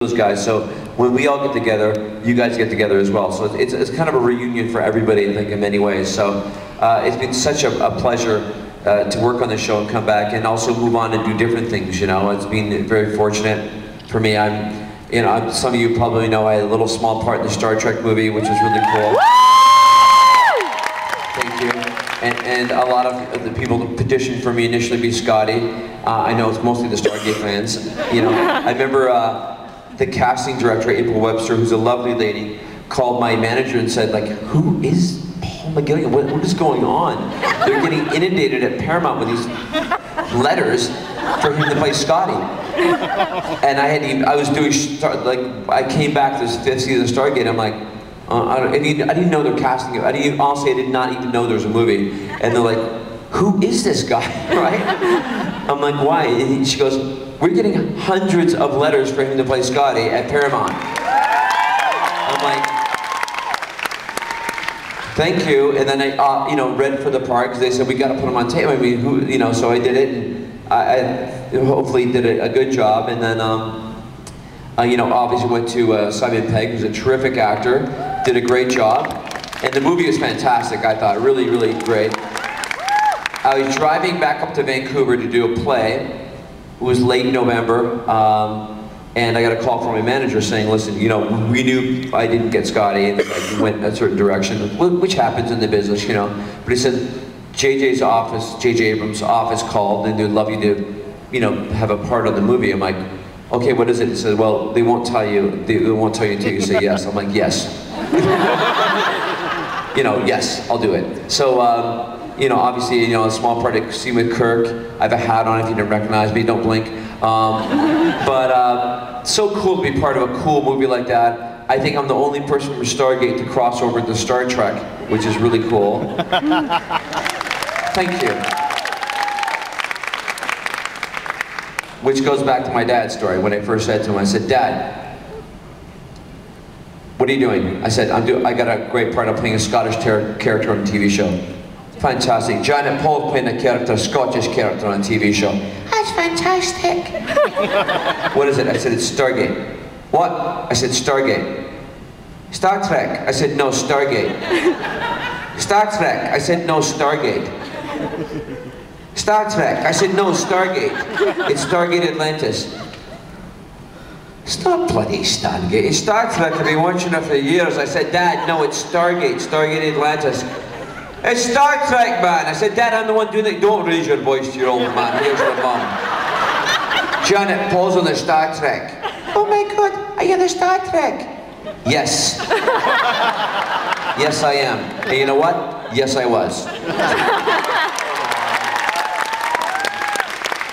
those guys. So when we all get together, you guys get together as well. So it's kind of a reunion for everybody, I think, in many ways. So it's been such a pleasure to work on the show and come back and also move on and do different things. You know, it's been very fortunate for me. Some of you probably know I had a little small part in the Star Trek movie, which was really cool. Thank you. And a lot of the people who petitioned for me initially be Scotty. I know it's mostly the Stargate fans. You know, I remember the casting director, April Webster, who's a lovely lady, called my manager and said, like, who is Paul McGillion? What is going on? They're getting inundated at Paramount with these letters for him to play Scotty. And I came back to this fifth season of Stargate, I'm like, I didn't know they're casting it. Honestly, I did not even know there was a movie. And they're like, who is this guy, right? I'm like, why? And she goes, we're getting hundreds of letters for him to play Scotty at Paramount. I'm like, thank you. And then I, read for the part because they said we got to put him on tape. I mean, so I did it, and I hopefully did a good job. And then, obviously went to Simon Pegg, who's a terrific actor, did a great job, and the movie was fantastic. I thought really, really great. I was driving back up to Vancouver to do a play. It was late November, and I got a call from my manager saying, listen, we knew I didn't get Scotty, and he went a certain direction, which happens in the business, But he said, JJ's office, JJ Abrams' office called, and they'd love you to, have a part of the movie. I'm like, okay, what is it? He said, well, they won't tell you. They won't tell you until you say yes. I'm like, yes. Yes, I'll do it. So, obviously, a small part of scene with Kirk. I have a hat on if you didn't recognize me, don't blink. So cool to be part of a cool movie like that. I think I'm the only person from Stargate to cross over to Star Trek, which is really cool. Thank you. Which goes back to my dad's story. When I first said to him, I said, Dad, what are you doing? I said, I got a great part of playing a Scottish character on a TV show. Fantastic. Janet Paul playing a Scottish character on a TV show. That's fantastic. What is it? I said, it's Stargate. What? I said, Stargate. Star Trek. I said, no, Stargate. Star Trek. I said, no, Stargate. Star Trek. I said, no, Stargate. It's Stargate Atlantis. It's not bloody Stargate. It's Star Trek. I've been watching it for years. I said, Dad, no, it's Stargate. Stargate Atlantis. It's Star Trek, man. I said, Dad, I'm the one doing it. Don't raise your voice to your old man. Here's your mom. Janet Paul's on the Star Trek. Oh my God, are you the Star Trek? Yes. Yes, I am. And you know what? Yes, I was.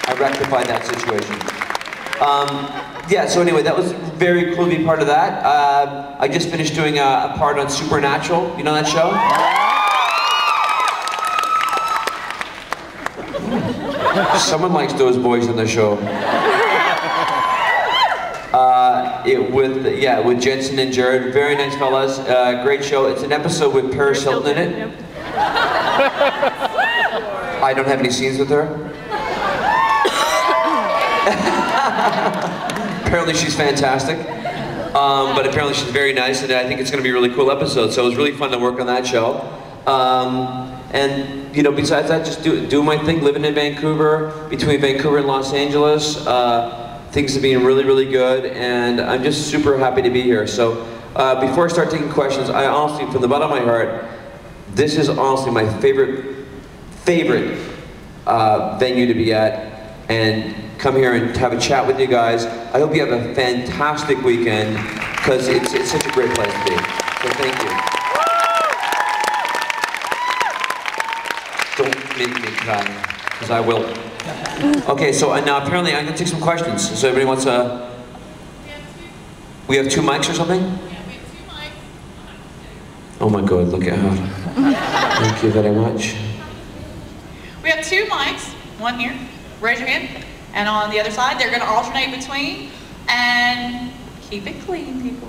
I rectified that situation. So anyway, that was very cool to be part of that. I just finished doing a part on Supernatural. You know that show? Someone likes those boys on the show. With Jensen and Jared, very nice fellas. Great show. It's an episode with Paris Hilton in it. I don't have any scenes with her. Apparently she's fantastic, but apparently she's very nice, and I think it's going to be a really cool episode. So it was really fun to work on that show. Besides that, just do my thing, living in Vancouver, between Vancouver and Los Angeles. Things have been really, really good, and I'm just super happy to be here. So before I start taking questions, I honestly, from the bottom of my heart, this is honestly my favorite venue to be at, and come here and have a chat with you guys. I hope you have a fantastic weekend, because it's such a great place to be. So thank you. Don't make me cry, because I will. Okay, so now apparently I'm going to take some questions. So everybody wants a... We have 2 mics or something? Yeah, we have 2 mics. Oh my God, look at her. Thank you very much. We have 2 mics, one here. Raise your hand. And on the other side, they're going to alternate between. And keep it clean, people.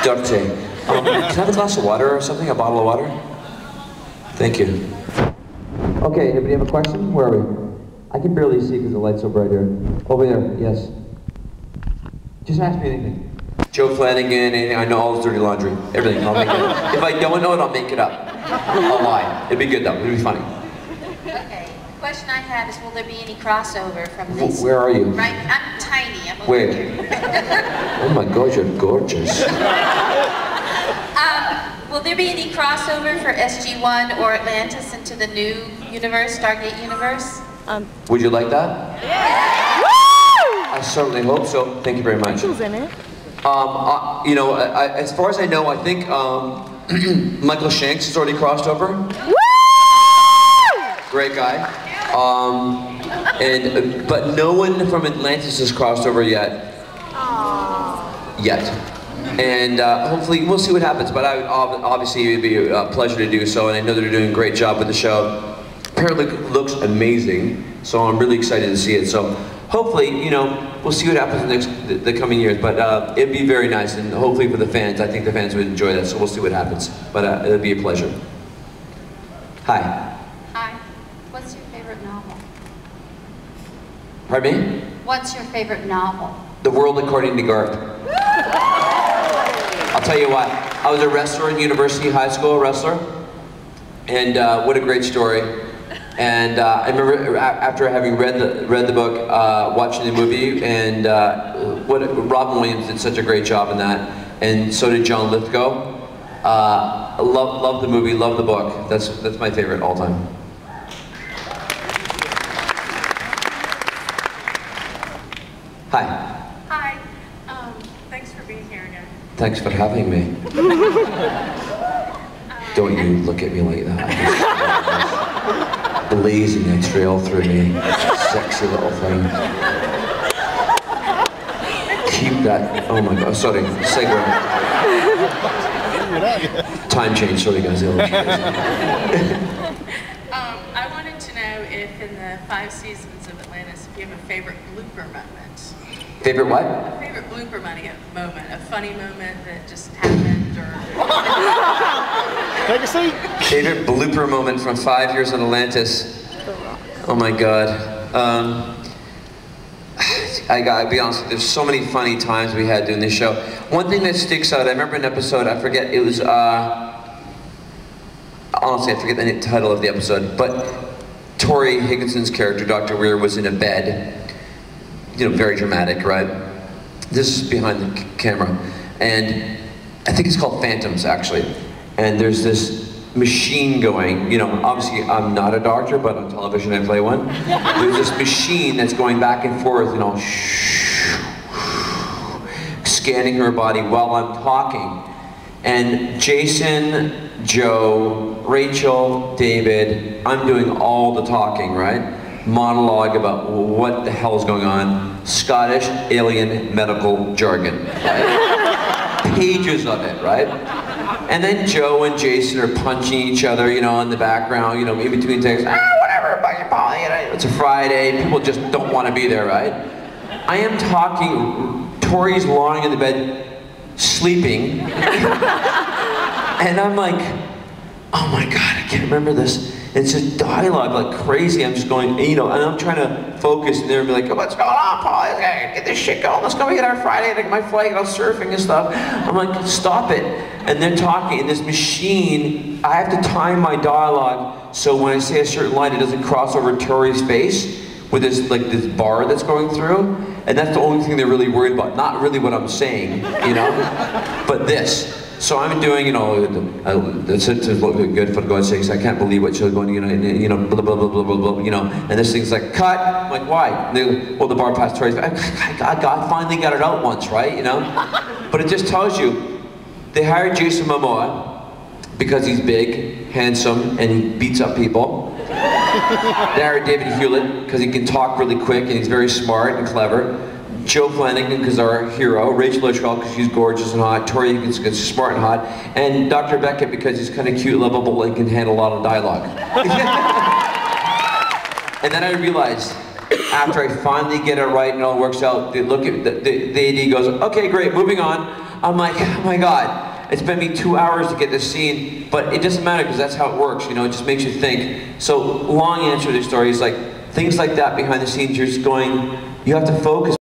Dirty. Can I have a glass of water or something? A bottle of water? Thank you. Okay, anybody have a question? Where are we? I can barely see because the light's so bright here. Over there, yes. Just ask me anything. Joe Flanagan, anything. I know all his dirty laundry. Everything, I'll make it up. If I don't know it, I'll make it up. I'll lie. It'd be good though, it'd be funny. Okay, the question I have is, will there be any crossover from this? Where are you? Right, I'm tiny, I'm over Where? here. Oh my God, you're gorgeous. Will there be any crossover for SG-1 or Atlantis into the new universe, Stargate universe? Would you like that? Yeah. I certainly hope so. Thank you very much. Who's in it? You know, as far as I know, I think Michael Shanks has already crossed over. Woo! Great guy. But no one from Atlantis has crossed over yet. Yet. And hopefully we'll see what happens. But obviously it would be a pleasure to do so, and I know they're doing a great job with the show. Apparently it looks amazing, so I'm really excited to see it. So hopefully, you know, we'll see what happens in the coming years. But it'd be very nice, and hopefully for the fans, I think the fans would enjoy that. So we'll see what happens. But it'll be a pleasure. Hi. Hi. What's your favorite novel? Pardon me? What's your favorite novel? The World According to Garth. I'll tell you what, I was a wrestler in university, high school wrestler, and what a great story. And I remember after having read the book, watching the movie, and Robin Williams did such a great job in that, and so did John Lithgow. Love the movie, love the book. That's my favorite all time. Hi. Hi. Thanks for being here again. Thanks for having me. Don't you look at me like that. Blazing a trail through me. Sexy little thing. Keep that. Oh my God. Sorry. Segue. Time change. Sorry, guys. I wanted to know if in the 5 seasons of Atlantis, if you have a favorite blooper moment. Favorite what? A favorite blooper moment, a funny moment that just happened, or... Take a seat. Favorite blooper moment from 5 years in Atlantis. Oh my God. I gotta be honest, there's so many funny times we had doing this show. One thing that sticks out, I remember an episode, I forget, it was, honestly I forget the title of the episode, but Tori Higginson's character, Dr. Weir, was in a bed. You know, very dramatic, right? This is behind the camera. And I think it's called Phantoms, actually. And there's this machine going, you know, obviously I'm not a doctor, but on television I play one. There's this machine that's going back and forth, you know, scanning her body while I'm talking. And Jason, Joe, Rachel, David, I'm doing all the talking, right? Monologue about what the hell is going on. Scottish alien medical jargon, right? Pages of it, right? And then Joe and Jason are punching each other, you know, in the background, you know, in between takes, whatever, it's a Friday, people just don't want to be there, right? I am talking, Tori's lying in the bed, sleeping, and I'm like, oh my God, I can't remember this. It's just dialogue like crazy. I'm just going, you know, and I'm trying to focus, and they're be like, oh, what's going on, Paul? Get this shit going. Let's go get our Friday, get my flight, go surfing and stuff. I'm like, stop it. And they're talking, and this machine, I have to time my dialogue so when I say a certain line, it doesn't cross over Tori's face with this, like, this bar that's going through. And that's the only thing they're really worried about. Not really what I'm saying, you know, but this. So I'm doing, you know, it's look good for God's sakes. I can't believe what she's going, you know, blah, blah, blah, blah, blah, blah, you know. And this thing's like, cut. I'm like, why? And they go, well, the bar passed Tori's. I finally got it out once, right? You know. But it just tells you, they hired Jason Momoa because he's big, handsome, and he beats up people. They hired David Hewlett because he can talk really quick and he's very smart and clever. Joe Flanagan, because our hero, Rachel Ishmael, because she's gorgeous and hot, Tori Higgins, because she's smart and hot, and Dr. Beckett, because he's kind of cute, lovable, and can handle a lot of dialogue. And then I realized, after I finally get it right and all works out, they look at, the AD goes, okay, great, moving on. I'm like, oh my God, it's been me 2 hours to get this scene, but it doesn't matter because that's how it works, you know, it just makes you think. So, long answer to the story is like, things like that behind the scenes. You're just going, you have to focus.